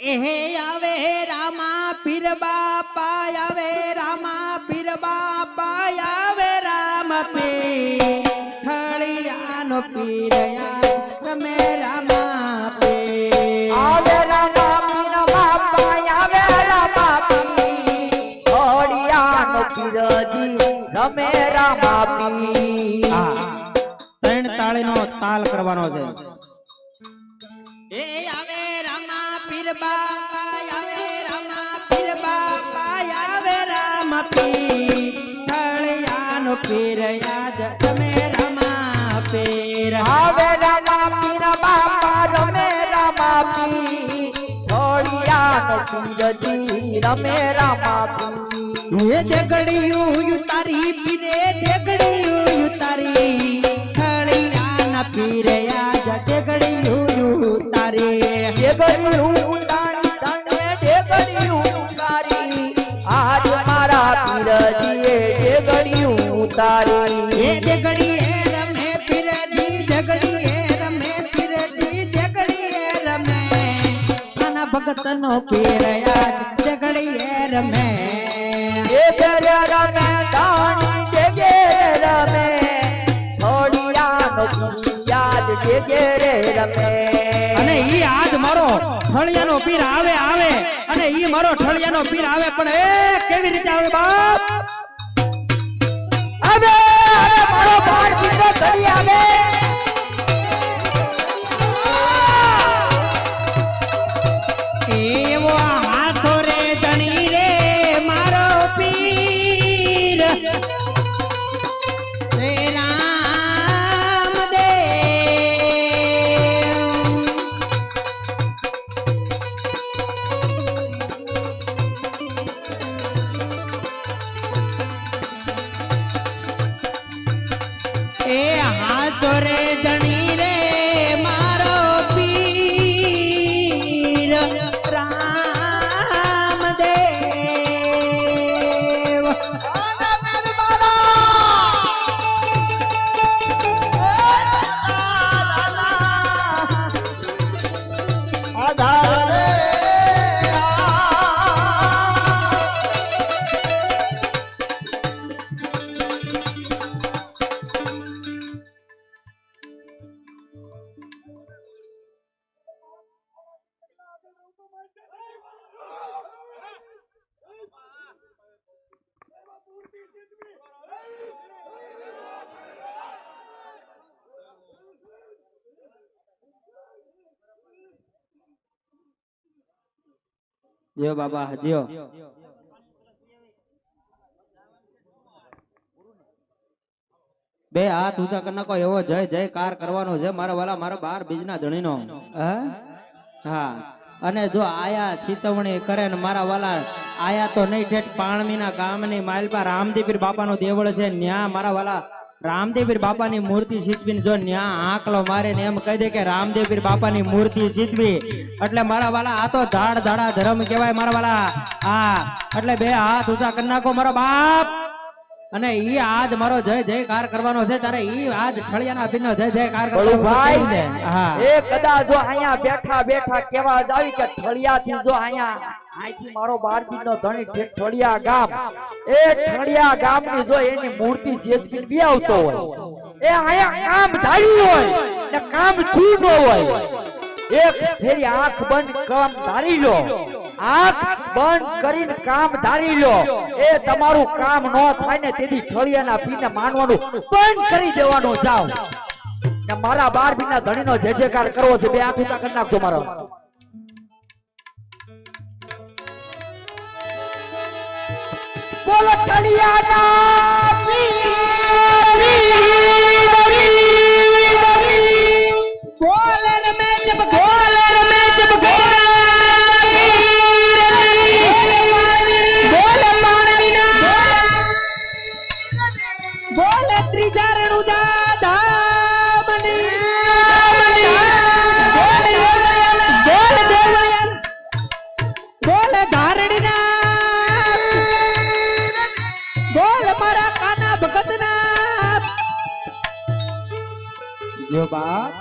એહે આવે રામા પીર બાપા આવે રામા પીર બાપા આવે રામ પીર ઠળિયાનો પીર તમે રામા પીર આવે રામા પીર બાપા આવે રામા પીર ઠળિયાનો પીરજી રમે રામા પીર. ત્રણ તાળીનો તાલ કરવાનો છે. એ આવે રામા પીર બાપા આવે રામા પીર બાપા આવે રામ પીર ઠળિયાનો પીર યાદ તમે રામા પીર આવે રામા પીર બાપા રમે રામા પીર ઠળિયાનો પીરજી રમે રામા પીર. એ દેગડિયું તારી પીરે દેગડિયું તારી ઠળિયાના પીર યાદ દેગડિયું તારી દેગડિયું તારી તને દેગડિયું તારી આજ મારા પીરજીએ દેગડિયું તારી. એ દેગડીએ રમે પીરજી દેગડીએ રમે પીરજી દેગડીએ રમે આના ભગતનો પીર યાદ દેગડીએ રમે દેગરે રમે દાણી દેગરે રમે ઠળિયાનો પીર યાદ દેગરે રમે. અને ઈ આજ મારો ઠળિયાનો પીર આવે આવે અને ઈ મારો ઠળિયાનો પીર આવે પણ એ કેવી રીતે આવે બાપ અબે મારો બાર પીર કરી આવે. એવો હાથો રે ધણી રે મારો પીર રે રામદેવ એ હાથો રે ધણી રે મારો પીર રામદેવ જીઓ બાબા જીઓ બે હાથ ઊંચા કરી નાખો એવો જય જયકાર કરવાનો છે મારા વાલા મારા 12 બીજના ધણીનો હા અને જો આયા ચિતવણી કરે ને મારા વાલા આયા તો નહીં ઠેઠ પાણમીના ગામની માલપા રામદેવીર બાપાનો દેવળ છે ન્યા મારા વાલા રામદેવીર બાપાની મૂર્તિ સીધવીને જો ન્યા આંકલો મારે ને એમ કહી દે કે રામદેવીર બાપાની મૂર્તિ સીધવી એટલે મારા વાલા આ તો ધાડ ધાડા ધર્મ કહેવાય મારા વાલા હા એટલે બે હાથ ઊંચા કરી નાખો મારો બાપ અને ઈ આજ મારો જય જયકાર કરવાનો છે તારે ઈ આજ ઠળિયાના પીરનો જય જયકાર કરવાનો ભાઈ હા એ કદાચ જો અહીંયા બેઠા બેઠા કેવા જાવી કે ઠળિયાથી જો અહીંયા આથી મારો બારબીનો ધણી ઠળિયા ગામ એ ઠળિયા ગામની જો એની મૂર્તિ જેથી બી આવતો હોય એ અહીંયા કામ ધારી હોય ને કામ તું ન હોય એક ફેરી આંખ બંધ કામ ધારી લો આંખ બંધ કરીને કામ ધારી લો એ તમારું કામ ન થાય ને તેથી ઠળિયાના પીને માનવાનું બંધ કરી દેવાનું જાવ ને મારા 12 બીના ધણીનો જય જયકાર કરવો છે બે આંખ ઊંચા કરી નાખજો મારો બોલો ઠળિયાના પીર ગોલર મે જબ ગોલર મે જબ ગોલ પાણવીના ગોલ ત્રિજારણુ દામની ગોલ દેવયન ગોલ ધારણીના ગોલ મારા કાના ભગતના જો બાપ